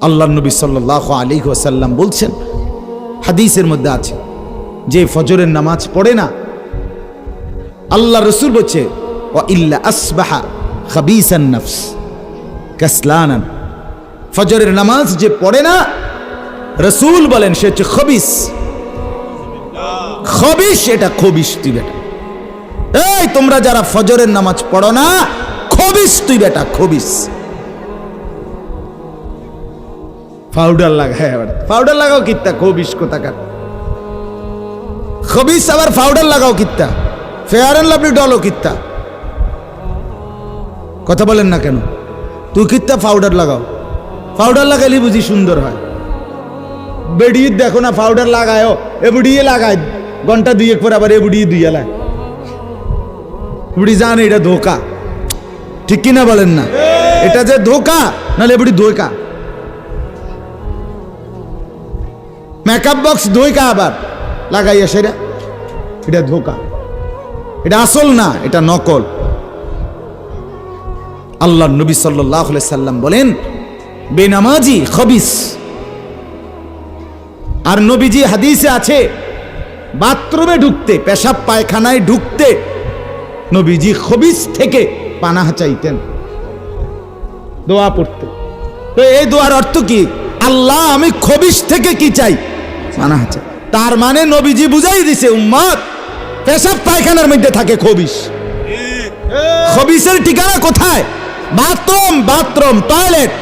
আল্লাহর নবী সাল্লাল্লাহু আলাইহি ওয়াসাল্লাম বলছেন, হাদিসের মধ্যে আছে, যে ফজরের নামাজ পড়ে না, আল্লাহ রসুল বলছে ওয়া ইল্লা আসবাহা খাবিসান নফস কাসলানান, ফজরের নামাজ যে পড়ে না, রসুল বলেন সে হচ্ছে খবিস। খবিস, এটা খবিস তুই বেটা। এই তোমরা যারা ফজরের নামাজ পড়ো না, খবিস তুই বেটা, খবিস। পাউডার লাগায়, পাউডার লাগাও কিত্তা, খবিস কোথাকার। খবিস আবার পাউডার লাগাও কিত্তা, ফেয়ার এন্ড লাভলি ডলও কিত্তা। কথা বলেন না কেন? তুই কিত্তা পাউডার লাগাও, পাউডার লাগাইলে বুঝি সুন্দর হয়। বেড়িয়ে দেখো না পাউডার লাগায়, এ বুড়িয়ে লাগায়, ঘন্টা দুই এক পর আবার এ বুড়িয়ে দুইয়া লাগায়। বুড়ি জানে এটা ধোকা, ঠিক কিনা বলেন না? এটা যে ধোকা, নাহলে বুড়ি ধোকা। মেকআপ বক্স ধোকা আবার লাগাইয়া সেটা, এটা ধোকা, এটা আসল না, এটা নকল। আল্লাহ নবী সাল্লাল্লাহু আলাইহি সাল্লাম বলেন বেনামাজি খবিস। আর নবীজি হাদিসে আছে, বাথরুমে ঢুকতে, পেশাব পায়খানায় ঢুকতে নবীজি খবিস থেকে পানাহ চাইতেন, দোয়া পড়তে। তো এই দোয়ার অর্থ কি? আল্লাহ আমি খবিস থেকে কি চাই? পানাহ চাই। তার মানে নবীজি বুঝাই দিছে উম্মত, পেশাব পায়খানার মধ্যে থাকে খবিস। খবিসের ঠিকানা কোথায়? Bathroom, bathroom, toilet.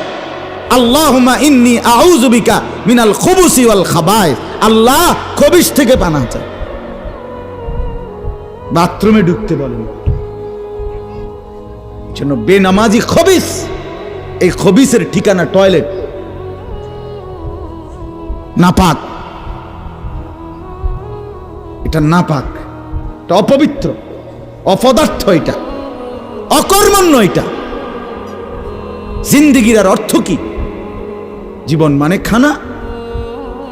আল্লাহুম্মা ইন্নী আউযু বিকা মিনাল খুবুসি ওয়াল খাবায়েস। আল্লাহ খবিস থেকে পানাহ চাই। বাথরুমে ঢুকতে বলেন, জন্য বেনামাজি খবিস। এই খবিসের ঠিকানা টয়লেট, নাপাক। এটা নাপাক, এটা অপবিত্র, অপদার্থ, এটা অকর্মণ্য। এটা জিন্দেগির আর অর্থ কি? জীবন মানে খানা,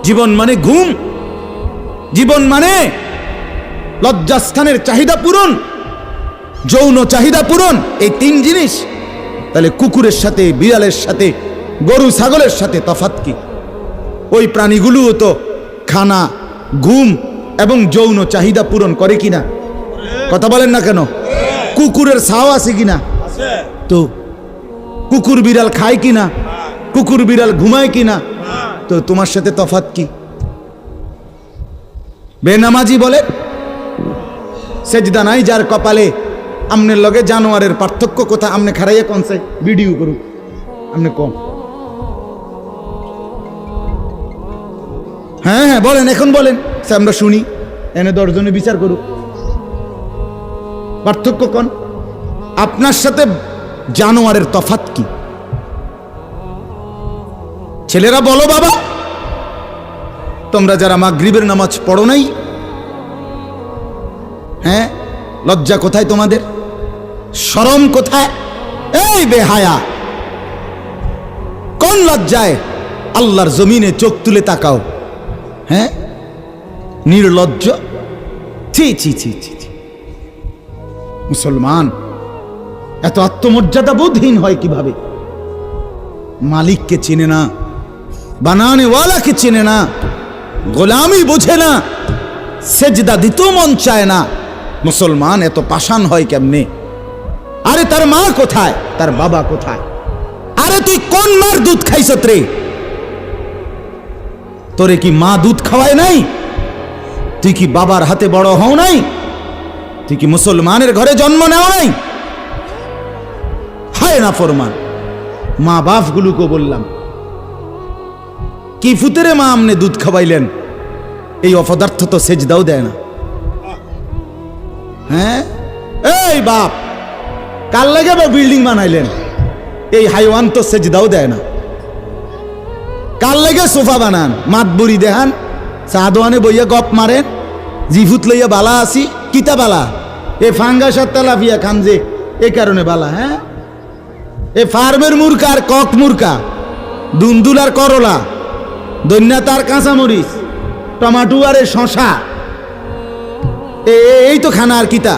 জীবন মানে ঘুম, জীবন মানে লজ্জাস্থানের চাহিদা পূরণ, যৌন চাহিদা পূরণ, এই তিন জিনিস। তাহলে কুকুরের সাথে, বিড়ালের সাথে, গরু ছাগলের সাথে তফাৎ কি? ওই প্রাণীগুলোও তো খানা, ঘুম এবং যৌন চাহিদা পূরণ করে কিনা? কথা বলেন না কেন? কুকুরের ছাও আছে কিনা? তো কুকুর বিড়াল খায় কিনা? কুকুর বিড়াল ঘুমায় কিনা? তো তোমার সাথে তফাৎ কি? বেনামাজি বলে সেজদা নাই যার কপালে, আমনের লগে জানোয়ারের পার্থক্য কোথা? আমনে খারাইয়া কোনছে ভিডিও করুক, আমনে কম। হ্যাঁ হ্যাঁ বলেন, এখন বলেন, আমরা শুনি, এনে 10 জনে বিচার করুক। পার্থক্য কোন? আপনার সাথে জানোয়ারের তফাৎ কি? ছেলেরা বলো বাবা, তোমরা যারা মাগরিবের নামাজ পড়ো নাই, হ্যাঁ, লজ্জা কোথায় তোমাদের? শরম কোথায়? এই বেহায়া, কোন লজ্জায় আল্লাহর জমিনে চোখ তুলে তাকাও? হ্যাঁ, নির্লজ্জ। ছি ছি ছি ছি। মুসলমান এত আত্মমর্যাদা বোধহীন হয় কিভাবে? মালিককে চিনে না, বানানেওয়ালাকে চিনে না, গোলামি বোঝে না, সেজদা দিতেও মন চায় না। মুসলমান এত পাষাণ হয় কেমনে? আরে তার মা কোথায়? তার বাবা কোথায়? আরে তুই কোন মার দুধ খাইছত রে? তোরে কি মা দুধ খাওয়ায় নাই? তুই কি বাবার হাতে বড় হও নাই? তুই কি মুসলমানের ঘরে জন্ম নেও নাই? হায় না ফরমান। মা বাপ গুলোকে বললাম, কি ফুতেরে মা আমনে দুধ খাওয়াইলেন? এই অপদার্থ তো সেজদাও দেয় না। হ্যাঁ, এই বাপ কাল লাগে বিল্ডিং বানাইলেন? এই হাইওয়ান তো সেজদাও দেয় না। কাল লাগে সোফা বানান, মাতবুরি দেখান, চা দোয়ানে বইয়া গপ মারেন, জিফুত লইয়া বালা আসি, কিতা বালা? এ ফাঙ্গাস আর তেলাপিয়া খান যে, এই কারণে বালা। হ্যাঁ, এ ফার্মের মুরকা আর কক মুরকা, দুন্দুল আর করলা, দন্যা তার কাঁচামরিচ, টমাটো আর শশা, এই তো খানা। আর কিতা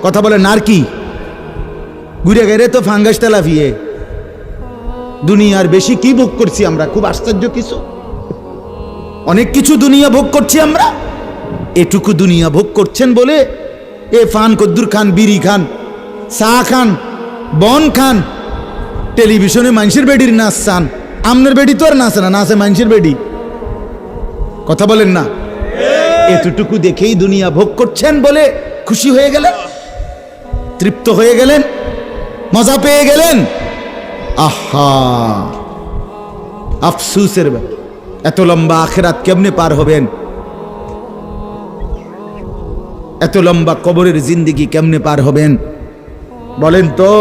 কথা বলে? আর কি ঘুরে গেলে তো ফাঙ্গাস তেলাপিয়ে দুনিয়ার বেশি কি ভোগ করছি আমরা? খুব আশ্চর্য কিছু, অনেক কিছু দুনিয়া ভোগ করছি আমরা। এটুকু দুনিয়া ভোগ করছেন বলে এ ফান কদ্দুর খান, বিড়ি খান, চা খান, বন খান, টেলিভিশনে মানুষের বেডির নাচ চান। আমনের বেডি তো আর নাচে না, নাচে মানুষের বেডি। কথা বলেন না? এতটুকু দেখেই দুনিয়া ভোগ করছেন বলে খুশি হয়ে গেলেন, তৃপ্ত হয়ে গেলেন, মজা পেয়ে গেলেন। আহা, আফসুসের ব্যাপার। এত লম্বা আখিরাত কেমনে পার হবেন? এত লম্বা কবরের জিন্দেগি কেমনে পার হবেন বলেন তো?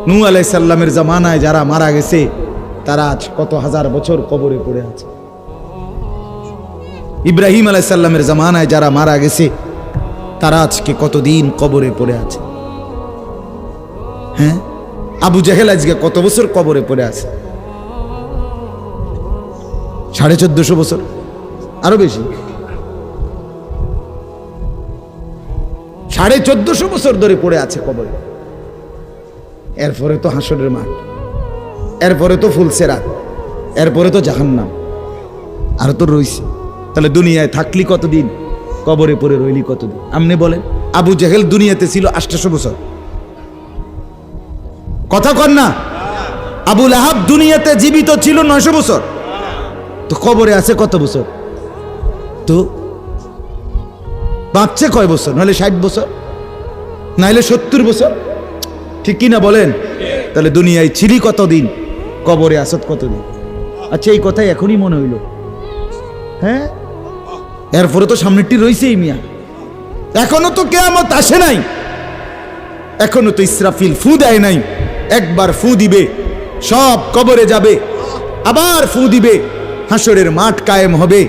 নূহ আলাইহিস সালামের জামানায় যারা মারা গেছে তারা আজ কত হাজার বছর কবরে পড়ে আছে। ইব্রাহিম আলাইহিস সালামের জামানায় যারা মারা গেছে তারা আজকে কতদিন কবরে পড়ে আছে। হ্যাঁ, আবু জেহেল আজকে কত বছর কবরে পড়ে আছে? 1450 বছর, আরো বেশি, 1450 বছর ধরে পড়ে আছে কবরে। এরপরে তো হাসরের মাঠ, এরপরে তো ফুলসেরাত, এরপরে তো জাহান্নাম, আর তো রইছে। তাহলে দুনিয়ায় থাকলি কতদিন, কবরে পড়ে রইলি কতদিন? আপনি বলেন। আবু জেহেল দুনিয়াতে ছিল 800 বছর, কথা কন না? আবু লাহাব দুনিয়াতে জীবিত ছিল 900 বছর, তো কবরে আছে কত বছর? তো বাঁচছে কয় বছর? নাহলে 60 বছর, নাহলে 70 বছর, ঠিক কিনা বলেন? তাহলে দুনিয়ায় ছিলি কতদিন, কবরে আসত কতদিন? আচ্ছা, এই কথাই এখনই মনে হইল। হ্যাঁ, এরপরে তো সামনেরটি রয়েছেই মিয়া, এখনো তো কিয়ামত আসে নাই, এখনো তো ইসরাফিল ফু দেয় নাই। একবার ফু দিবে, সব কবরে যাবে, আবার ফু দিবে, হাসরের মাঠ কায়েম হবে।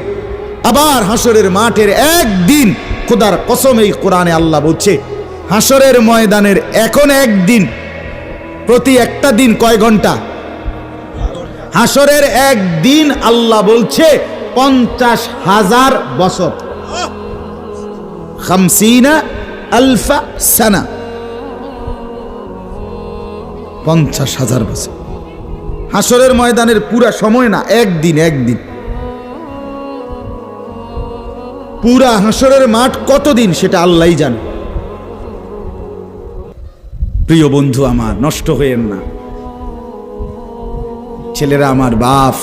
আবার হাসরের মাঠের একদিন, খোদার কসম এই কোরআনে আল্লাহ বলছে, হাসরের ময়দানের এখন একদিন, প্রতি একটা দিন কয় ঘন্টা? হাসরের একদিন আল্লাহ বলছে 50,000 বছর, 50,000 সানা, 50,000 বছর। হাসরের ময়দানের পুরা সময় না, একদিন, একদিন। পুরা হাসরের মাঠ কতদিন সেটা আল্লাহই জানে। প্রিয় বন্ধু আমার, নষ্ট হইেন না। ছেলেরা আমার, বাপ,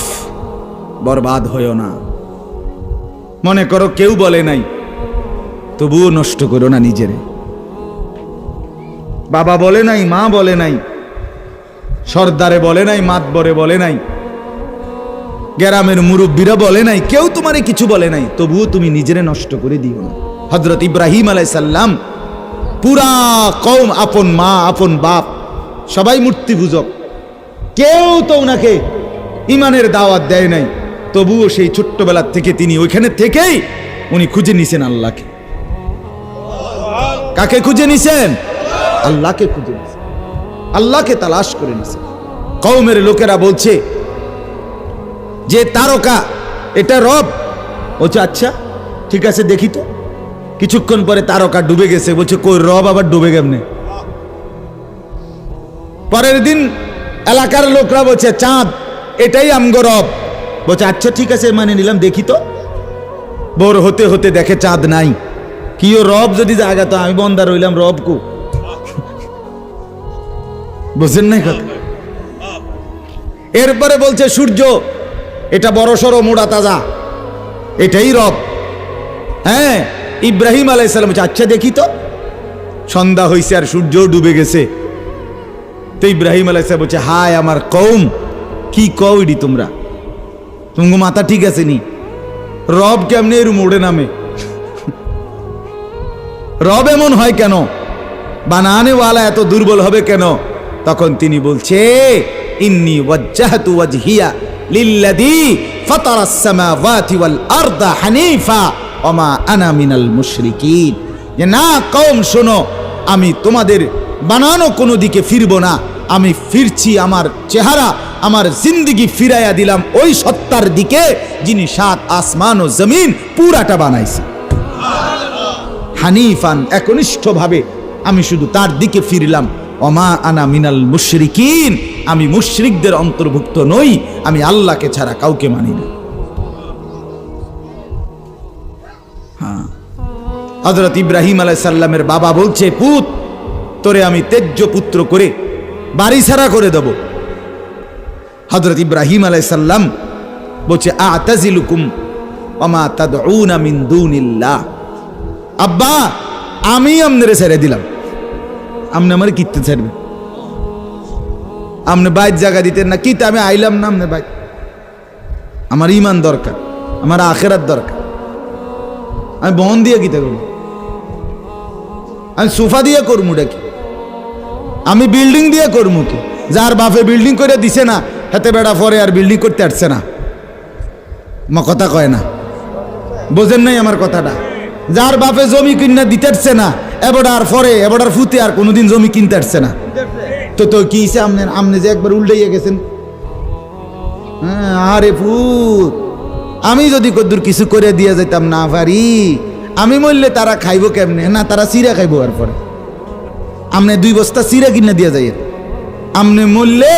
বরবাদ হইও না। মনে করো কেউ বলে নাই, তবুও নষ্ট করো না নিজেরে। বাবা বলে নাই, মা বলে নাই, সর্দারে বলে নাই, মাতবরে বলে নাই, গ্রামের মুরব্বীরা বলে নাই, কেউ তোমারে কিছু বলে নাই, তবুও তুমি নিজেরে নষ্ট করে দিও না। হযরত ইব্রাহিম আলাইহিস সালাম, পুরা কওম, আপন মা, আপন বাপ, সবাই মূর্তি পূজক, কেউ তো উনাকে ইমানের দাওয়াত দেয় নাই, তবুও সেই ছোট্টবেলার থেকে তিনি ওইখানে থেকেই উনি খুঁজে নিছেন আল্লাহকে। কাকে খুঁজে নিছেন? আল্লাহকে খুঁজে নিছেন, আল্লাহকে তালাশ করে নিছেন। কওমের লোকেরা বলছে যে তারকা এটা রব। বলছে আচ্ছা ঠিক আছে, দেখি তো। কিছুক্ষণ পরে তারকা ডুবে গেছে। বলছে কই, রব আবার ডুবে কেমনে? পরের দিন এলাকার লোকরা বলছে চাঁদ, এটাই আমগো রব। বলছে আচ্ছা ঠিক আছে, মানে নিলাম, দেখি তো। ভোর হতে হতে দেখে চাঁদ নাই। কি ও রব যদি জায়গা, তো আমি বন্দা রইলাম, রব কো? বুঝেন নাই কথা? এরপরে বলছে সূর্য, এটা বড় সড়ো মোড়া তাজা, এটাই রব। হ্যাঁ, ইব্রাহিম আলাইহিস সালাম বলছে আচ্ছা দেখি তো। সন্ধ্যা হইছে আর সূর্য ডুবে গেছে। তো ইব্রাহিম আলাইহিস সালাম বলছে হায় আমার কওম, কি কও ইডি তোমরা? তোমার মাথা ঠিক আছে নি? রব কেমনে এর মোড়ে নামে? রব এমন হয় কেন? বানানেওয়ালা এত দুর্বল হবে কেন? তখন তিনি বলছে ইন্নী ওয়াজ্জাহতু ওয়াজহিয়া লিল্লাযী ফাতারাস সামাওয়াতি ওয়াল আরদা হানিফা ওয়া মা আনা মিনাল মুশরিকিন। যে না কওম শোনো, আমি তোমাদের বানানো কোনো দিকে ফিরবো না, আমি ফিরছি আমার চেহারা, আমার জিন্দেগি ফিরাইয়া দিলাম ওই সত্তার দিকে যিনি 7 আসমান ও জমিন পুরাটা বানাইছে। হানিফান, একনিষ্ঠভাবে আমি শুধু তার দিকে ফিরলাম। ওমা আনা মিনাল মুশরিকিন, আমি মুশরিকদের অন্তর্ভুক্ত নই, আমি আল্লাহকে ছাড়া কাউকে মানি না। হ্যাঁ, হযরত ইব্রাহিম আলাইহিস সালামের বাবা বলছে, পুত তোরে আমি তেজ্য পুত্র করে বাড়ি ছাড়া করে দেব। হযরত ইব্রাহিম আলাইহিস সালাম বলছে, আ'তাজিলুকুম ওমা তাদউনা মিন দুনিল্লাহ, আব্বা আমি আপনারে ছেড়ে দিলাম, আপনি আমার কিতে ছাড়বেন? আপনি বাইর জায়গা দিতেন না, কিতে আমি আইলাম না আপনি বাইর। আমার ঈমান দরকার, আমার আখিরাত দরকার। আমি বন দিয়ে কিতে করব? আমি সোফা দিয়ে করবো কি? আমি বিল্ডিং দিয়ে করবো কি? যার বাপে বিল্ডিং করে দিছে না, হাতে বেড়া পরে আর বিল্ডিং করতে আসছে না, কথা কয় না, বোঝেন নাই আমার কথাটা? যার বাপে জমি কিনা দিতে আসছে না, এবারে পরে এবারে ফুতে আর কোনোদিন জমি কিনতে আসছে না, তো তো কি আপনি যে একবার উল্টাইয়া গেছেন। হ্যাঁ, আরে ফুত, আমি যদি কদ্দুর কিছু করে দিয়ে যেতাম না পারি, আমি মরলে তারা খাইবো কেমনে? না, তারা চিরা খাইবো। আর পরে আপনি 2 বস্তা চিরা কিনে দিয়ে যাই, আপনি মরলে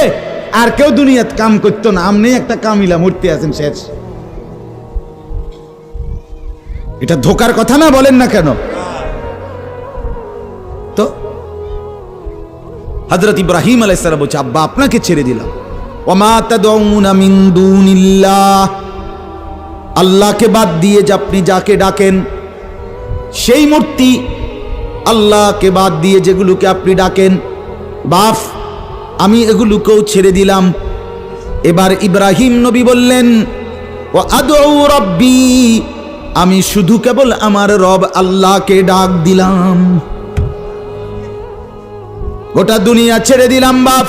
আর কেউ দুনিয়াত কাম করতো না, আপনি একটা কামিলা মরতে আছেন, শেষ। এটা ধোকার কথা না, বলেন না কেন? তো হযরত ইব্রাহিম আলাইহিস সালাম বলছে, আব্বা আপনাকে ছেড়ে দিলাম। ওমা তাদউনা মিন দুনিল্লাহ, আল্লাহকে বাদ দিয়ে যে আপনি যাকে ডাকেন সেই মূর্তি, আল্লাহকে বাদ দিয়ে যেগুলোকে আপনি ডাকেন, বাপ আমি এগুলোকেও ছেড়ে দিলাম। এবার ইব্রাহিম নবী বললেন, ও আদউ রাব্বি, আমি শুধু কেবল আমার রব আল্লাহকে ডাক দিলাম। গোটা দুনিয়া ছেড়ে দিলাম বাপ,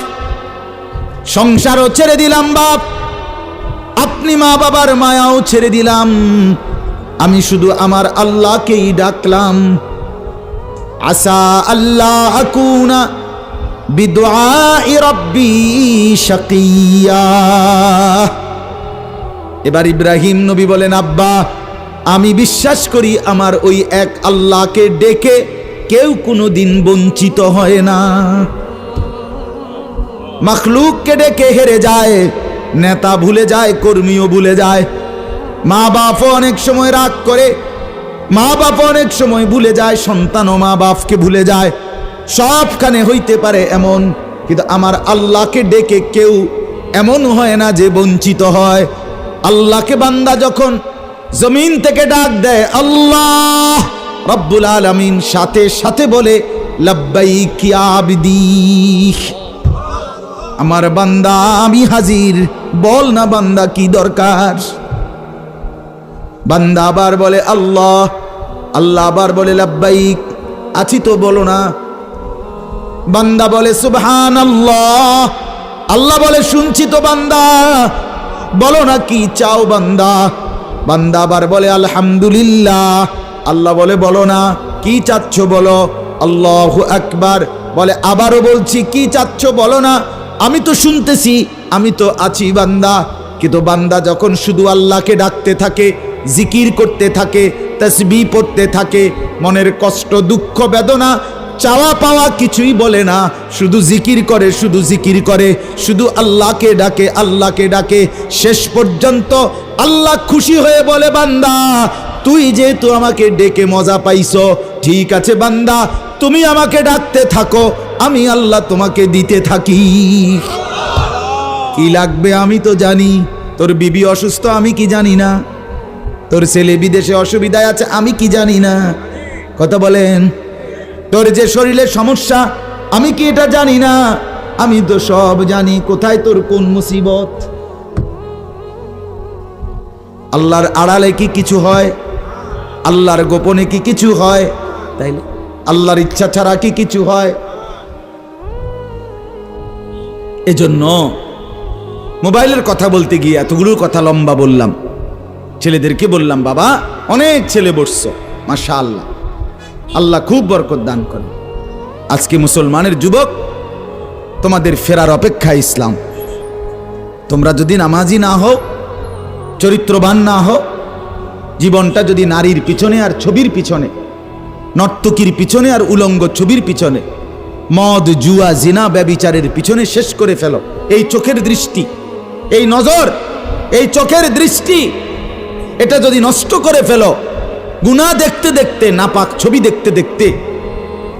সংসারও ছেড়ে দিলাম বাপ, আপনি মা বাবার মায়াও ছেড়ে দিলাম, আমি শুধু আমার আল্লাহকেই ডাকলাম। আসা আল্লাহ আকুনা বিদুআই রাব্বি শাকিয়া। এবার ইব্রাহিম নবী বলেন, আব্বা আমি বিশ্বাস করি আমার ওই এক আল্লাহকে ডেকে কেউ কোনোদিন বঞ্চিত হয় না। মাখলুককে ডেকে হেরে যায়, নেতা ভুলে যায়, কর্মীও ভুলে যায়, মা বাপও অনেক সময় রাগ করে, মা বাপ অনেক সময় ভুলে যায়, সন্তানও মা বাপকে ভুলে যায়, সবখানে হইতে পারে এমন, কিন্তু আমার আল্লাহকে ডেকে কেউ এমন হয় না যে বঞ্চিত হয়। আল্লাহকে বান্দা যখন জমিন থেকে ডাক দেয় আল্লাহ রব্বুল আলামিন সাথে সাথে বলে লাব্বাইক ইয়া আবদি, আমার বান্দা আমি হাজির, বল না বান্দা কি দরকার। বান্দা আবার বলে আল্লাহ, আল্লাহ আবার বলে লাব্বাইক, আছি তো বলো না। বান্দা বলে সুবহানাল্লাহ, আল্লাহ বলে শুনছি তো বান্দা, বলো না কি চাও বান্দা। বান্দা আবার বলে আলহামদুলিল্লাহ, আল্লাহ বলে বলো না কি চাচ্ছ বলো। আল্লাহু আকবার, বলে আবারও বলছি কি চাচ্ছ বলো না, আমি তো শুনতেছি, আমি তো আছি বান্দা। কিন্তু বান্দা যখন শুধু আল্লাহকে ডাকতে থাকে, জিকির করতে থাকে, তাসবিহ পড়তে থাকে, মনের কষ্ট দুঃখ বেদনা চাওয়া পাওয়া কিছুই বলে না, শুধু জিকির করে, শুধু জিকির করে, শুধু আল্লাহকে ডাকে, আল্লাহকে ডাকে, শেষ পর্যন্ত আল্লাহ খুশি হয়ে বলে বান্দা তুই যেহেতু আমাকে ডেকে মজা পাইছো, ঠিক আছে বান্দা তুমি আমাকে ডাকতে থাকো, আমি আল্লাহ তোমাকে দিতে থাকি। কি লাগবে আমি তো জানি, তোর বিবি অসুস্থ আমি কি জানি না, তোর ছেলে বিদেশে অসুবিধায় আছে আমি কি জানি না, কথা বলেন। তোর যে শরীরের সমস্যা আমি কি এটা জানি না, আমি তো সব জানি, কোথায় তোর কোন মুসিবত। আল্লাহর আড়ালে কি কিছু হয়, আল্লাহর গোপনে কি কিছু হয়, তাইলে আল্লাহর ইচ্ছা ছাড়া কি কিছু হয়। এজন্য মোবাইলের কথা বলতে গিয়ে এতগুলো কথা লম্বা বললাম। ছেলেদেরকে বললাম বাবা অনেক ছেলে বসছো, মাশাআল্লাহ, আল্লাহ খুব বরকত দান করে। আজকে মুসলমানের যুবক তোমাদের ফেরার অপেক্ষা ইসলাম। তোমরা যদি নামাজি না হও, চরিত্রবান না হও, জীবনটা যদি নারীর পিছনে আর ছবির পিছনে, নর্তকীর পিছনে আর উলঙ্গ ছবির পিছনে মদ, জুয়া, জিনা, ব্যভিচারের পিছনে শেষ করে ফেলো। এই চোখের দৃষ্টি, এই নজর, এই চোখের দৃষ্টি, এটা যদি নষ্ট করে ফেলো, গুনাহ দেখতে দেখতে, নাপাক ছবি দেখতে দেখতে,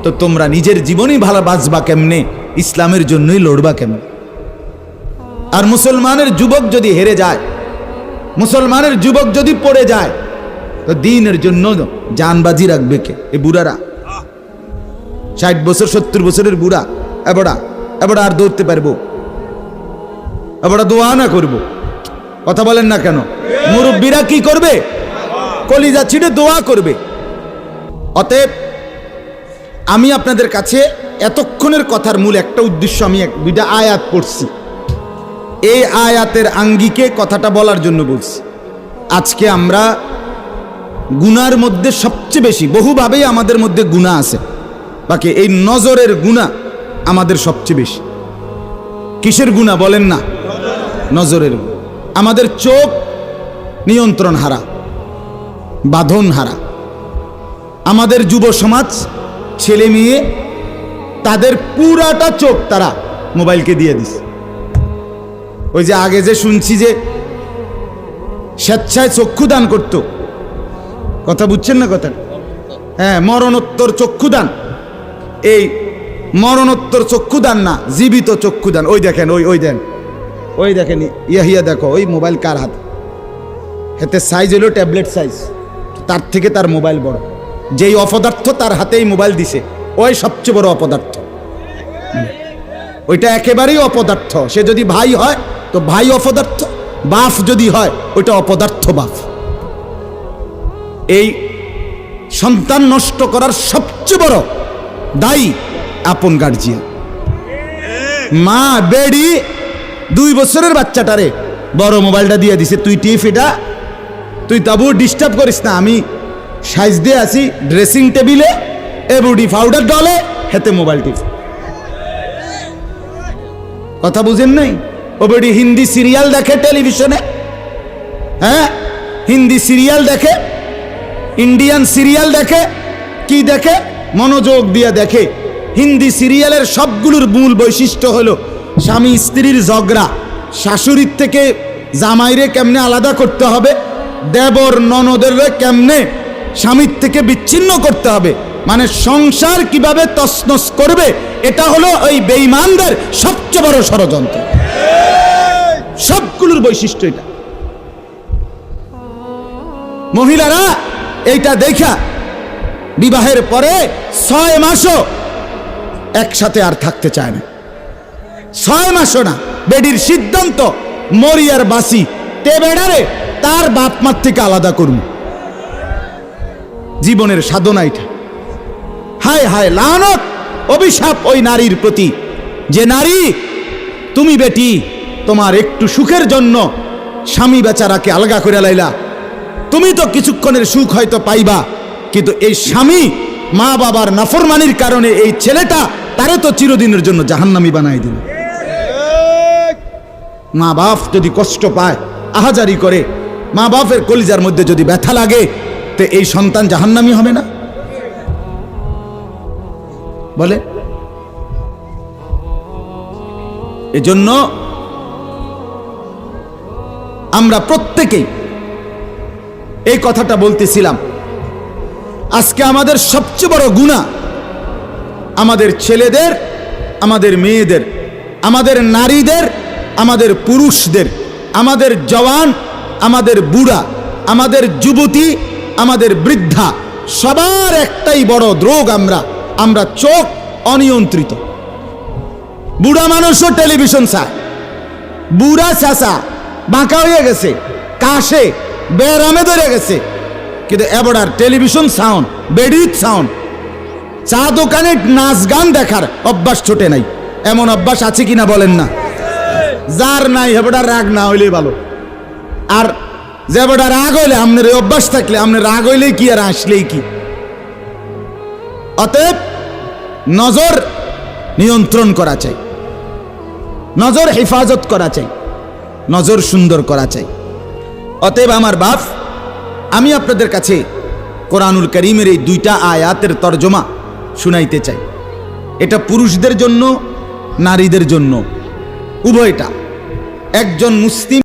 তো তোমরা নিজের জীবনই ভালো বাঁচবা কেমনে, ইসলামের জন্যই লড়বা কেমনে? আর মুসলমানের যুবক যদি হেরে যায়, মুসলমানের যুবক যদি পড়ে যায়, তো দ্বীনের জন্য জানবাজি রাখবে কে? এই বুড়ারা, 60 বছর 70 বছরের বুড়া, এবড়া আর দৌড়তে পারবো? এবড়া দোয়া না করবো? কথা বলেন না কেন? মুরব্বীরা কি করবে? কলিজা ছিঁড়ে দোয়া করবে। অতএব আমি আপনাদের কাছে এতক্ষণের কথার মূল একটা উদ্দেশ্য, আমি দুইটা আয়াত পড়ছি, এই আয়াতের আঙ্গিকে কথাটা বলার জন্য বলছি। আজকে আমরা গুনার মধ্যে সবচেয়ে বেশি, বহুভাবেই আমাদের মধ্যে গুনাহ আছে, বাকি এই নজরের গুনাহ আমাদের সবচেয়ে বেশি। কিসের গুনাহ বলেন না? নজরের গুনাহ। আমাদের চোখ নিয়ন্ত্রণ হারা, বাঁধন হারা। আমাদের যুব সমাজ, ছেলে মেয়ে, তাদের পুরাটা চোখ তারা মোবাইলকে দিয়ে দিছে। ওই যে আগে যে শুনছি যে স্বেচ্ছায় চক্ষু দান করত, কথা বুঝছেন না কথা? হ্যাঁ, মরণোত্তর চক্ষুদান। এই মরণোত্তর চক্ষুদান না, জীবিত চক্ষুদান। ওই দেখেন, ওই দেখেন ইয়া দেখো, ওই মোবাইল কার হাতে? হাতে সাইজ হলো ট্যাবলেট সাইজ, তার থেকে তার মোবাইল বড়। যেই অপদার্থ তার হাতেই মোবাইল দিছে, ওই সবচেয়ে বড় অপদার্থ। ওইটা একেবারেই অপদার্থ। সে যদি ভাই হয় তো ভাই অপদার্থ, বাপ যদি হয় ওইটা অপদার্থ বাপ। এই সন্তান নষ্ট করার সবচেয়ে বড় দায়ী আপন গার্জিয়ান। মা বেড়ি 2 বছরের বাচ্চাটারে বড় মোবাইলটা দিয়ে দিছে, তুই টিপ এটা, তুই তাবু ডিস্টার্ব করিস না, আমি সাইজ দিয়ে আসি ড্রেসিং টেবিলে, এবুডি পাউডার ডলে, হেতে মোবাইল টিপ। কথা বুঝেন নাই? ও বেড়ি হিন্দি সিরিয়াল দেখে টেলিভিশনে, হ্যাঁ হিন্দি সিরিয়াল দেখে, ইন্ডিয়ান সিরিয়াল দেখে, কি দেখে? মনোযোগ দিয়ে দেখে। হিন্দি সিরিয়ালের সবগুলোর মূল বৈশিষ্ট্য হলো স্বামী স্ত্রীর ঝগড়া, শাশুড়ির থেকে জামাইরে কেমনে আলাদা করতে হবে, দেবর ননদের কেমনে স্বামীর থেকে বিচ্ছিন্ন করতে হবে, মানে সংসার কিভাবে তছনছ করবে, এটা হলো ওই বেঈমানদের সবচেয়ে বড় ষড়যন্ত্র। সবগুলোর বৈশিষ্ট্য এটা। মহিলারা এইটা দেখা বিবাহের পরে 6 মাসও একসাথে আর থাকতে চায় না। 6 মাসও না। বেডির সিদ্ধান্ত, মরিয়ার বাসি তে বেড়ারে তার বাপ মার থেকে আলাদা করুন। জীবনের সাধনা এটা। হায় হায়, লানত, অভিশাপ ওই নারীর প্রতি, যে নারী তুমি বেটি তোমার একটু সুখের জন্য স্বামী বেচারাকে আলগা করে লাইলা। তুমি তো কিছুক্ষণের সুখ হয়তো পাইবা, কিন্তু এই স্বামী মা বাবার নাফরমানির কারণে এই ছেলেটা তারে তো চিরদিনের জন্য জাহান্নামী বানাই দিল। মা বাপ যদি কষ্ট পায়, আহাজারি করে, মা বাপের কলিজার মধ্যে যদি ব্যথা লাগে, তো এই সন্তান জাহান্নামী হবে না? বলে। এজন্য আমরা প্রত্যেকেই এই কথাটা বলতেছিলাম, আজকে আমাদের সবচেয়ে বড় গুনাহ আমাদের ছেলেদের, আমাদের মেয়েদের, আমাদের নারীদের, আমাদের পুরুষদের, আমাদের জওয়ান, আমাদের বুড়া, আমাদের যুবতী, আমাদের বৃদ্ধা, সবার একটাই বড় রোগ। আমরা চোখ অনিয়ন্ত্রিত। বুড়া মানুষও টেলিভিশন চায়, বুড়া চাচা বাঁকা হয়ে গেছে, কাশে বেরামে ধরে গেছে, কিন্তু এবার টেলিভিশন সাউন্ড, বেডিত সাউন্ড, চা দোকানে নাচ গান দেখার অভ্যাস ছোটে নাই। এমন অভ্যাস আছে কিনা বলেন না? যার নাই হেবড়া রাগ না হইলেই ভালো। আর যে বেটা রাগ হইলে, আপনার এই অভ্যাস থাকলে, আপনার রাগ হইলেই কি আর আসলেই কি। অতএব নজর নিয়ন্ত্রণ করা চাই, নজর হেফাজত করা চাই, নজর সুন্দর করা চাই। অতএব আমার বাপ, আমি আপনাদের কাছে কোরআনুল কারীমের এই 2টা আয়াতের তরজমা শুনাইতে চাই। এটা পুরুষদের জন্য, নারীদের জন্য, উভয়টা। একজন মুসলিম